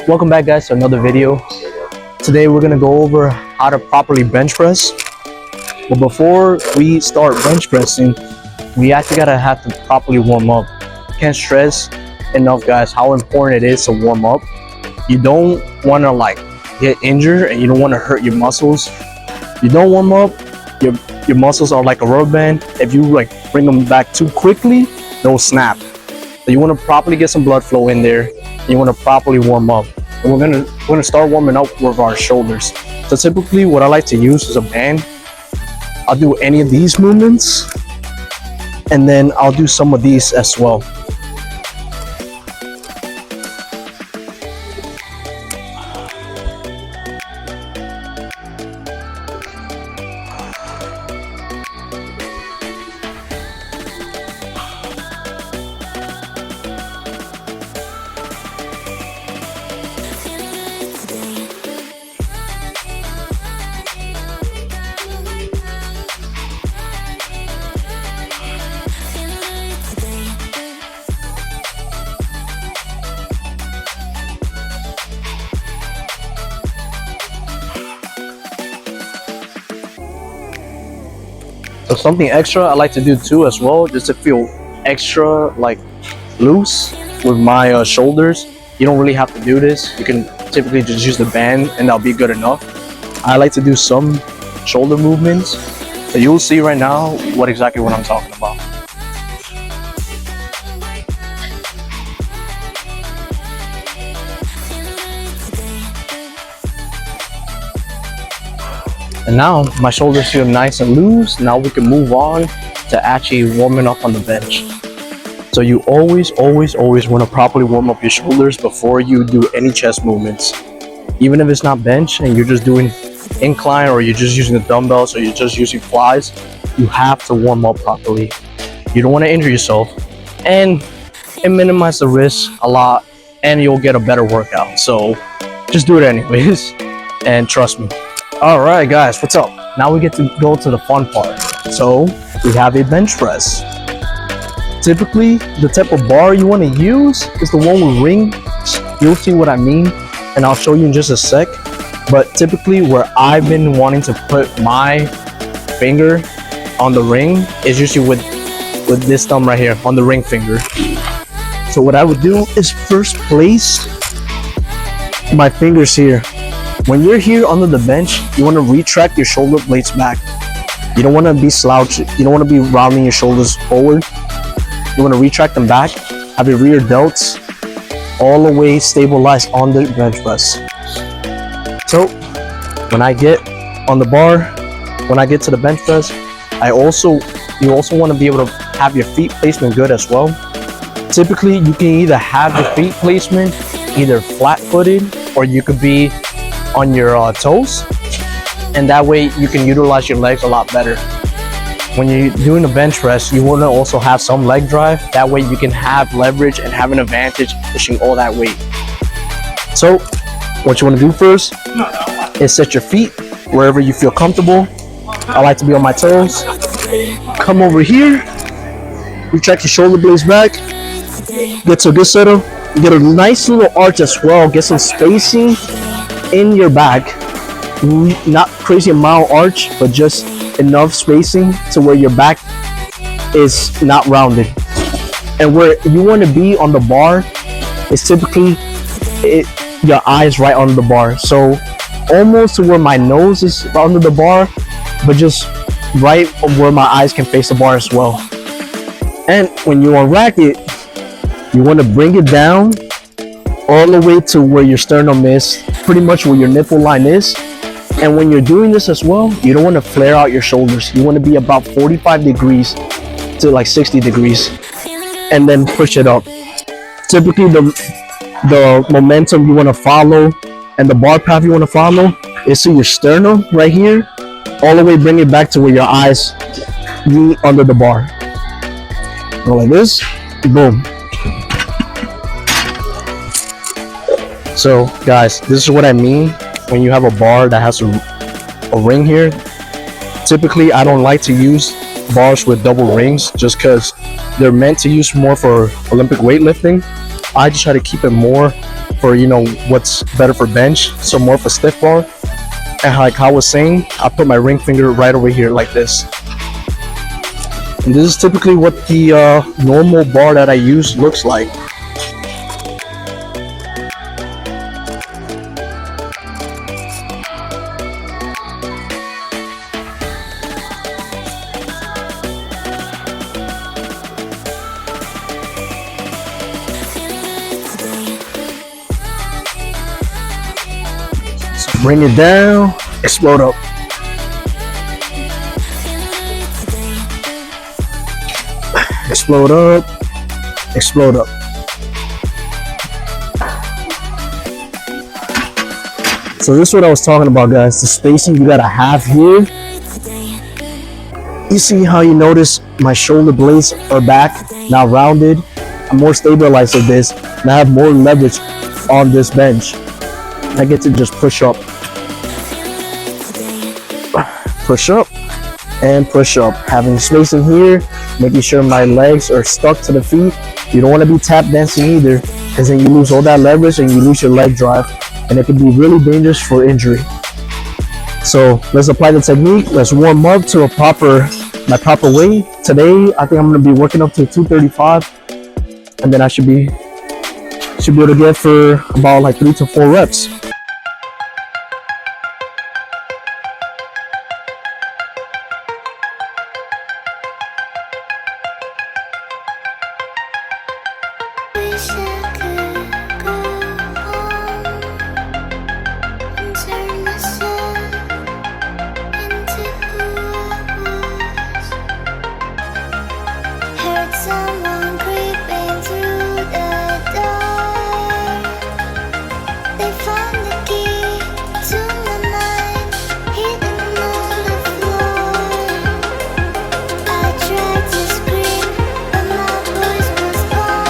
Welcome back, guys, to another video. Today we're gonna go over how to properly bench press. But before we start bench pressing, we actually gotta have to properly warm up. Can't stress enough, guys, how important it is to warm up. You don't want to get injured, and you don't want to hurt your muscles. You don't warm up, your muscles are like a rubber band. If you bring them back too quickly, they'll snap. So you want to properly get some blood flow in there. You want to properly warm up. And we're gonna start warming up with our shoulders. So typically what I like to use is a band. I'll do any of these movements, and then I'll do some of these as well. So something extra I like to do too as well, just to feel extra loose with my shoulders. You don't really have to do this. You can typically just use the band and that'll be good enough. I like to do some shoulder movements, so you'll see right now what I'm talking about. And now my shoulders feel nice and loose. Now we can move on to actually warming up on the bench. So you always want to properly warm up your shoulders before you do any chest movements. Even if it's not bench and you're just doing incline, or you're just using the dumbbells, or you're just using flies, you have to warm up properly. You don't want to injure yourself, and it minimizes the risk a lot, and you'll get a better workout. So just do it anyways, and trust me. All right, guys, what's up? Now we get to go to the fun part. So we have a bench press. Typically, the type of bar you want to use is the one with rings. You'll see what I mean, and I'll show you in just a sec. But typically, where I've been wanting to put my finger on the ring is usually with this thumb right here on the ring finger. So what I would do is first place my fingers here. When you're here under the bench, you want to retract your shoulder blades back. You don't want to be slouching. You don't want to be rounding your shoulders forward. You want to retract them back. Have your rear delts all the way stabilized on the bench press. So when I get on the bar, when I get to the bench press, you also want to be able to have your feet placement good as well. Typically, you can either have your feet placement either flat-footed, or you could be on your toes, and that way you can utilize your legs a lot better. When you're doing a bench press, you want to also have some leg drive. That way you can have leverage and have an advantage pushing all that weight. So what you want to do first is set your feet wherever you feel comfortable. I like to be on my toes. Come over here, retract your shoulder blades back, get to a good setup, get a nice little arch as well, get some spacing in your back. Not crazy amount arch, but just enough spacing to where your back is not rounded. And where you want to be on the bar is typically your eyes right on the bar. So almost to where my nose is under the bar, but just right where my eyes can face the bar as well. And when you unrack it, you want to bring it down all the way to where your sternum is, pretty much where your nipple line is. And when you're doing this as well, you don't want to flare out your shoulders. You want to be about 45 degrees to 60 degrees, and then push it up. Typically the momentum you want to follow and the bar path you want to follow is to your sternum right here, all the way bring it back to where your eyes meet under the bar. Go like this, boom. So guys, this is what I mean when you have a bar that has a ring here. Typically, I don't like to use bars with double rings just because they're meant to use more for Olympic weightlifting. I just try to keep it more for what's better for bench, so more for stiff bar. And like how I was saying, I put my ring finger right over here like this. And this is typically what the normal bar that I use looks like. So bring it down, explode up. Explode up, explode up. So this is what I was talking about, guys. The spacing you gotta have here. You see how you notice my shoulder blades are back, now rounded. I'm more stabilized with this, and I have more leverage on this bench. I get to just push up, and push up. Having spacing here, making sure my legs are stuck to the feet. You don't want to be tap dancing either, because then you lose all that leverage and you lose your leg drive, and it can be really dangerous for injury. So let's apply the technique. Let's warm up to my proper weight. Today, I think I'm going to be working up to 235, and then I should be able to get for about like 3 to 4 reps. Someone creeping through the door. They found the key to my mind, hidden on the floor. I tried to scream, but my voice was gone.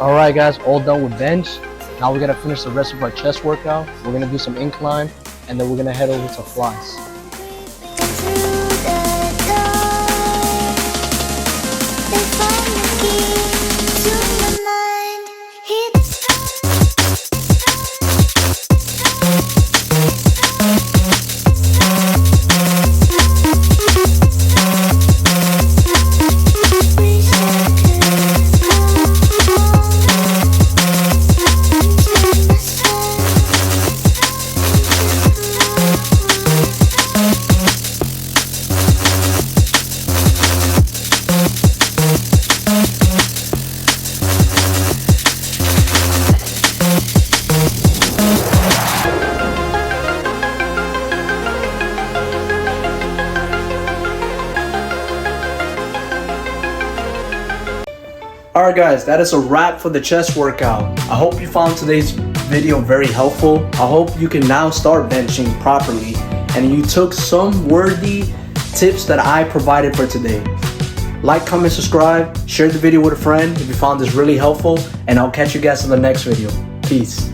Alright guys, all done with bench. Now we're gonna finish the rest of our chest workout. We're gonna do some incline, and then we're gonna head over to flies. Alright guys, that is a wrap for the chest workout. I hope you found today's video very helpful. I hope you can now start benching properly and you took some worthy tips that I provided for today. Like, comment, subscribe, share the video with a friend if you found this really helpful, and I'll catch you guys in the next video. Peace.